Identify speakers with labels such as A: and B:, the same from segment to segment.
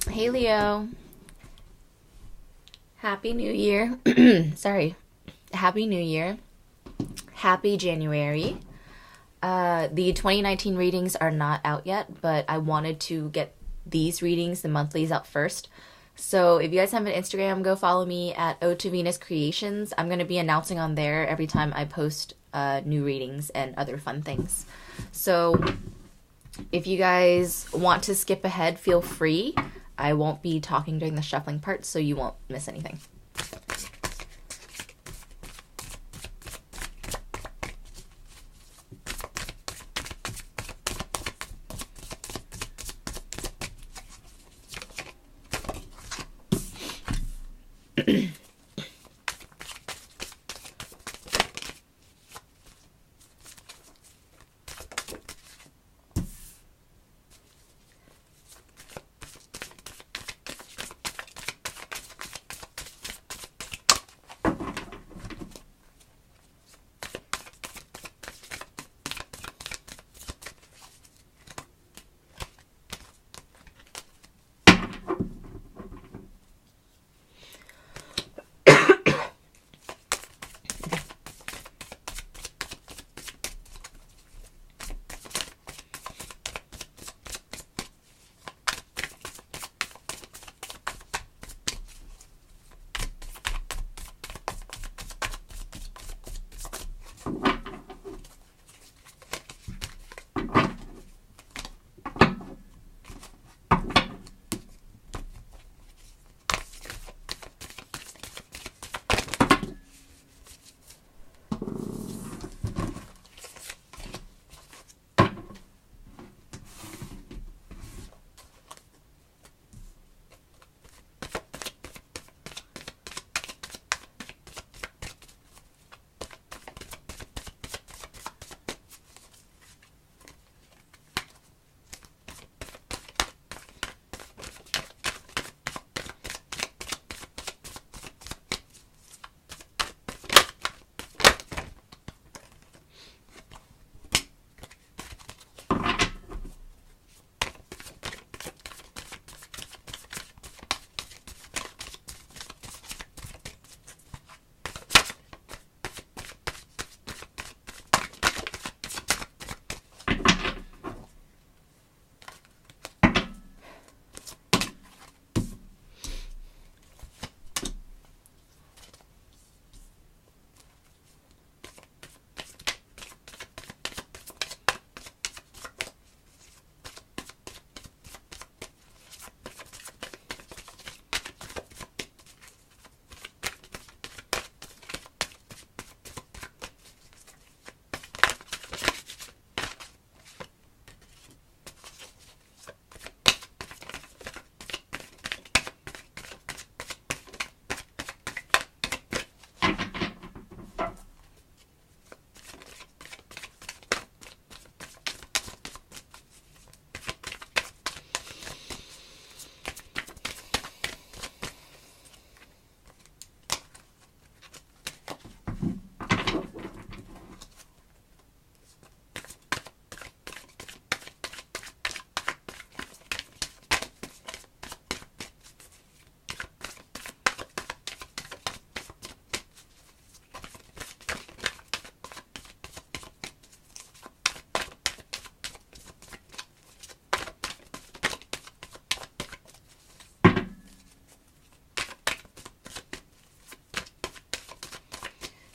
A: Hey Leo, Happy New Year. Sorry, Happy New Year. Happy January. The 2019 readings are not out yet, but I wanted to get these readings, the monthlies, out first. So if you guys have an Instagram, go follow me at Ode to Venus Creations. I'm going to be announcing on there every time I post new readings and other fun things. So if you guys want to skip ahead, feel free. I won't be talking during the shuffling part, so you won't miss anything.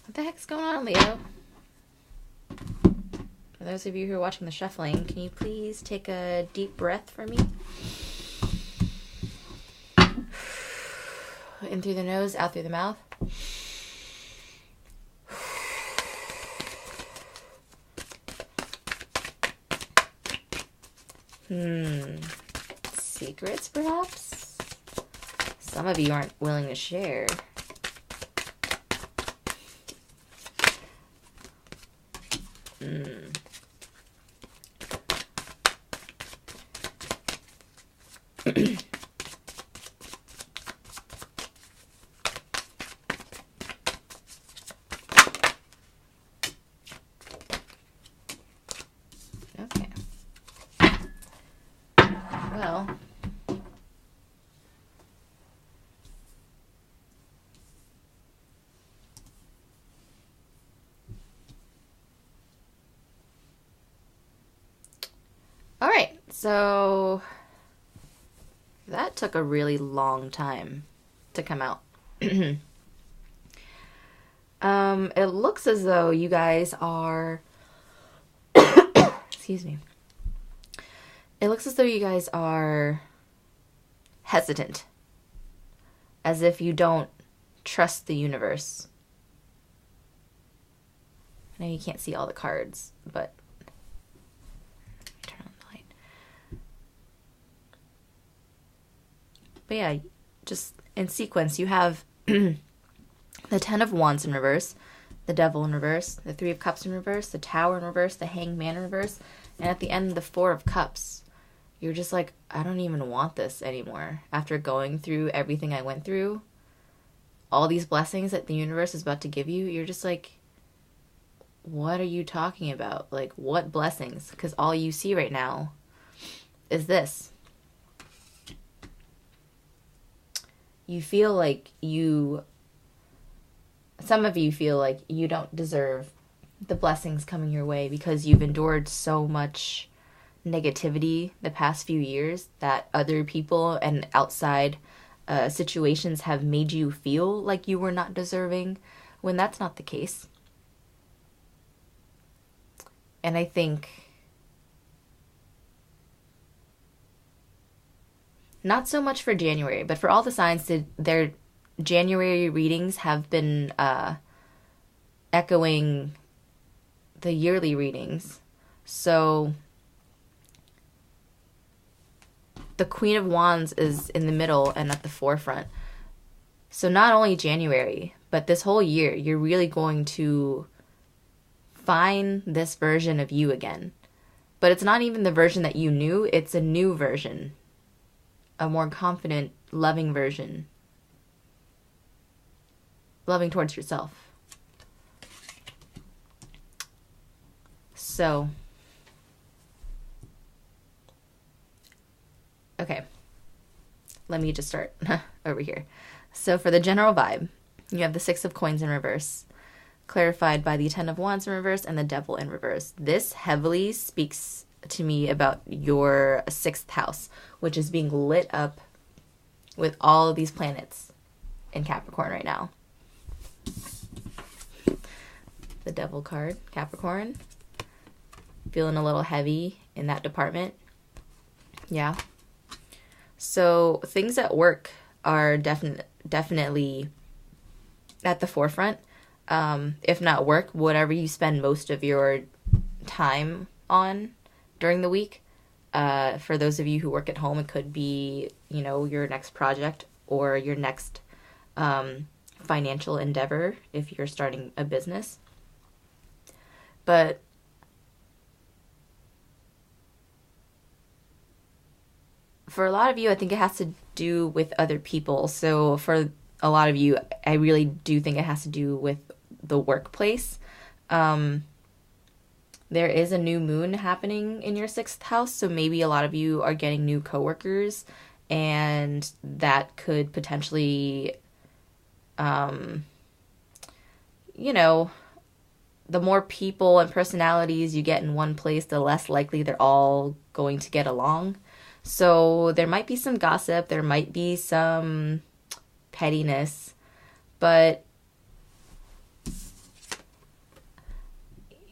A: What the heck's going on, Leo? For those of you who are watching the shuffling, can you please take a deep breath for me? In through the nose, out through the mouth. Secrets, perhaps? Some of you aren't willing to share. Okay. Well, All right, so that took a really long time to come out. It looks as though you guys are, excuse me. It looks as though you guys are hesitant, as if you don't trust the universe. I know you can't see all the cards, but turn on the light. But yeah, just in sequence, you have the Ten of Wands in reverse, the Devil in reverse, the Three of Cups in reverse, the Tower in reverse, the Hanged Man in reverse, and at the end, the Four of Cups. You're just like, I don't even want this anymore. After going through everything I went through, all these blessings that the universe is about to give you, you're just like, what are you talking about? Like, what blessings? Because all you see right now is this. You feel like some of you feel like you don't deserve the blessings coming your way because you've endured so much negativity the past few years that other people and outside situations have made you feel like you were not deserving, when that's not the case. And I think not so much for January, but for all the signs, their January readings have been echoing the yearly readings. So the Queen of Wands is in the middle and at the forefront. So not only January, but this whole year, you're really going to find this version of you again. But it's not even the version that you knew, it's a new version. A more confident, loving version. Loving towards yourself. So, okay. Let me just start over here. So for the general vibe, you have the Six of Coins in reverse, clarified by the Ten of Wands in reverse and the Devil in reverse. This heavily speaks to me about your sixth house, which is being lit up with all of these planets in Capricorn right now. The Devil card, Capricorn. Feeling a little heavy in that department. Yeah. So things at work are definitely at the forefront. If not work, whatever you spend most of your time on during the week. For those of you who work at home, it could be, your next project or your next financial endeavor if you're starting a business. But for a lot of you, I think it has to do with other people. So for a lot of you, I really do think it has to do with the workplace. There is a new moon happening in your sixth house, so maybe a lot of you are getting new coworkers, and that could potentially, the more people and personalities you get in one place, the less likely they're all going to get along. So there might be some gossip, there might be some pettiness, but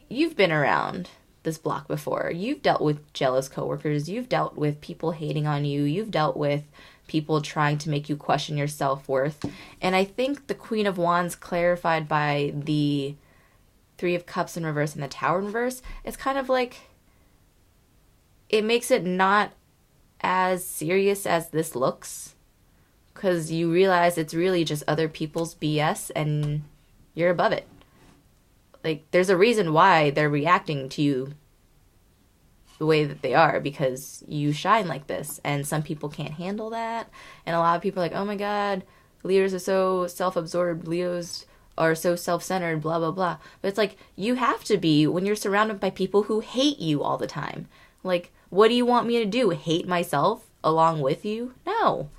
A: you've been around this block before. You've dealt with jealous coworkers. You've dealt with people hating on you. You've dealt with people trying to make you question your self-worth. And I think the Queen of Wands, clarified by the Three of Cups in reverse and the Tower in reverse, it's kind of like, it makes it not as serious as this looks, because you realize it's really just other people's BS and you're above it. Like, there's a reason why they're reacting to you the way that they are, because you shine like this, and some people can't handle that, and a lot of people are like, oh my god, Leos are so self-absorbed, Leos are so self-centered, blah blah blah. But it's like, you have to be when you're surrounded by people who hate you all the time. Like, what do you want me to do? Hate myself along with you? No.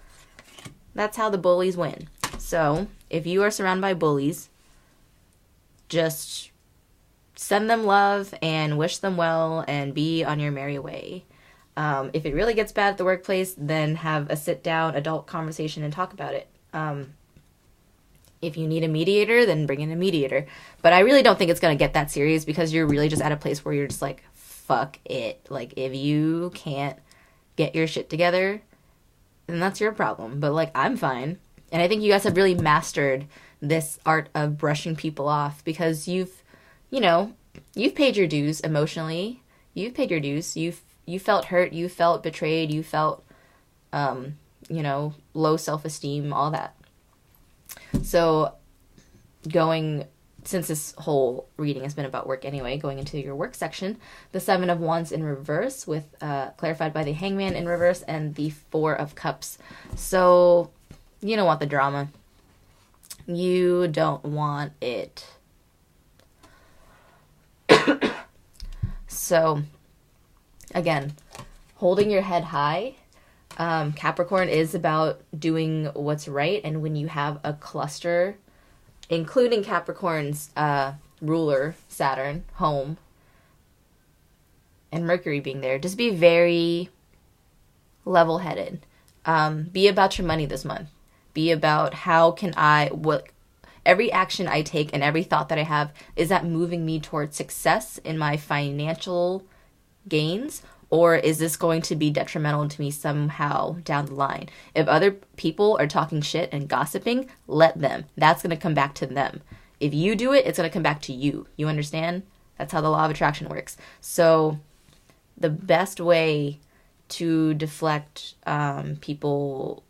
A: That's how the bullies win. So, if you are surrounded by bullies, just send them love and wish them well and be on your merry way. If it really gets bad at the workplace, then have a sit down adult conversation and talk about it. If you need a mediator, then bring in a mediator. But I really don't think it's going to get that serious, because you're really just at a place where you're just like, fuck it. Like, if you can't get your shit together, then that's your problem. But, like, I'm fine. And I think you guys have really mastered this art of brushing people off, because you've paid your dues emotionally. You've paid your dues. You felt hurt. You felt betrayed. You felt, low self-esteem, all that. So since this whole reading has been about work anyway, going into your work section, the Seven of Wands in reverse with clarified by the Hangman in reverse and the Four of Cups. So you don't want the drama. You don't want it. So again, holding your head high. Capricorn is about doing what's right, and when you have a cluster, including Capricorn's ruler, Saturn, home, and Mercury being there, just be very level-headed. Be about your money this month. Be about every action I take and every thought that I have, is that moving me towards success in my financial gains? Or is this going to be detrimental to me somehow down the line? If other people are talking shit and gossiping, let them. That's going to come back to them. If you do it, it's going to come back to you. You understand? That's how the law of attraction works. So the best way to deflect people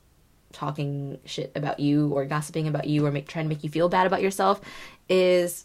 A: talking shit about you or gossiping about you or trying to make you feel bad about yourself is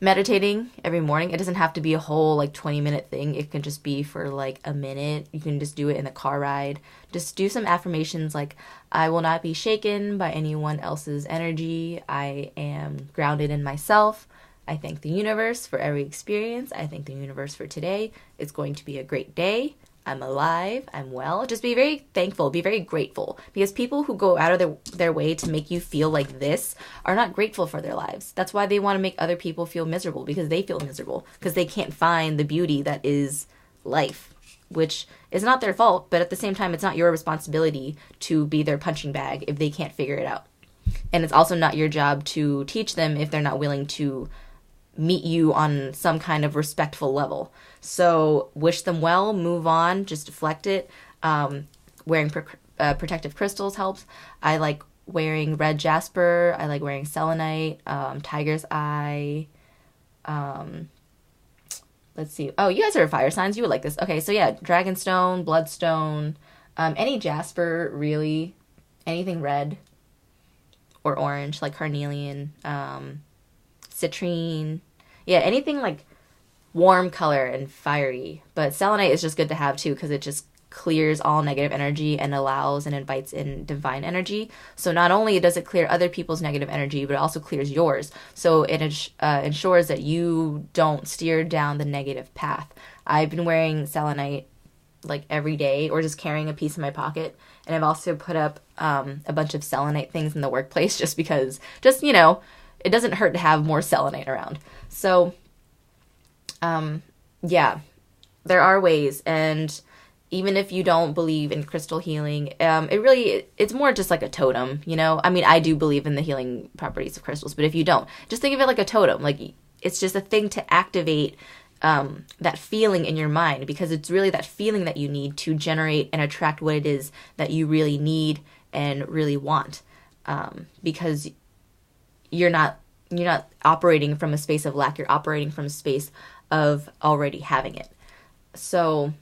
A: meditating every morning. It doesn't have to be a whole 20-minute thing. It can just be for a minute. You can just do it in the car ride. Just do some affirmations like, I will not be shaken by anyone else's energy. I am grounded in myself. I thank the universe for every experience. I thank the universe for today. It's going to be a great day. I'm alive. I'm well. Just be very thankful. Be very grateful. Because people who go out of their way to make you feel like this are not grateful for their lives. That's why they want to make other people feel miserable, because they feel miserable. Because they can't find the beauty that is life, which is not their fault. But at the same time, it's not your responsibility to be their punching bag if they can't figure it out. And it's also not your job to teach them if they're not willing to meet you on some kind of respectful level. So wish them well, move on, just deflect it. Wearing protective crystals helps. I like wearing red jasper. I like wearing selenite, tiger's eye. Let's see. Oh, you guys are fire signs. You would like this. Okay, so yeah, dragonstone, bloodstone, any jasper, really. Anything red or orange, like carnelian, citrine. Yeah, anything warm color and fiery. But selenite is just good to have too, because it just clears all negative energy and allows and invites in divine energy. So not only does it clear other people's negative energy, but it also clears yours. So it ensures that you don't steer down the negative path. I've been wearing selenite every day, or just carrying a piece in my pocket. And I've also put up a bunch of selenite things in the workplace just because, it doesn't hurt to have more selenite around. So, yeah, there are ways. And even if you don't believe in crystal healing, it's more just like a totem, I mean, I do believe in the healing properties of crystals, but if you don't, just think of it like a totem. It's just a thing to activate that feeling in your mind, because it's really that feeling that you need to generate and attract what it is that you really need and really want. Because you're not operating from a space of lack. You're operating from a space of already having it. So,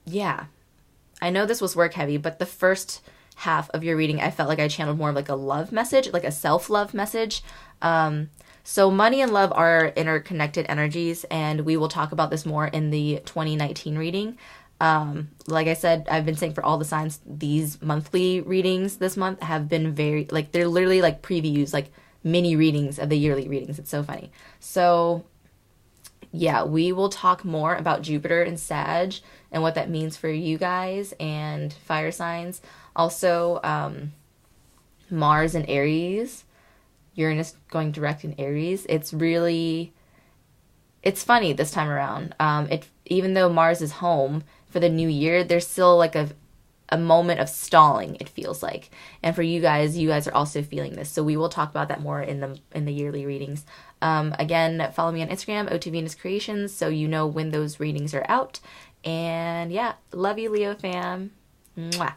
A: yeah, I know this was work heavy, but the first half of your reading, I felt like I channeled more of a love message, like a self-love message. So money and love are interconnected energies, and we will talk about this more in the 2019 reading. Like I said, I've been saying for all the signs, these monthly readings this month have been very, they're literally previews, mini readings of the yearly readings. It's so funny. So yeah, we will talk more about Jupiter and Sag and what that means for you guys and fire signs. Also, Mars and Aries, Uranus going direct in Aries. It's really it's funny this time around. It even though Mars is home for the new year, there's still like a moment of stalling, it feels like. And for you guys are also feeling this. So we will talk about that more in the yearly readings. Again, follow me on Instagram, OT Venus Creations, so you know when those readings are out. And yeah, love you, Leo fam. Mwah.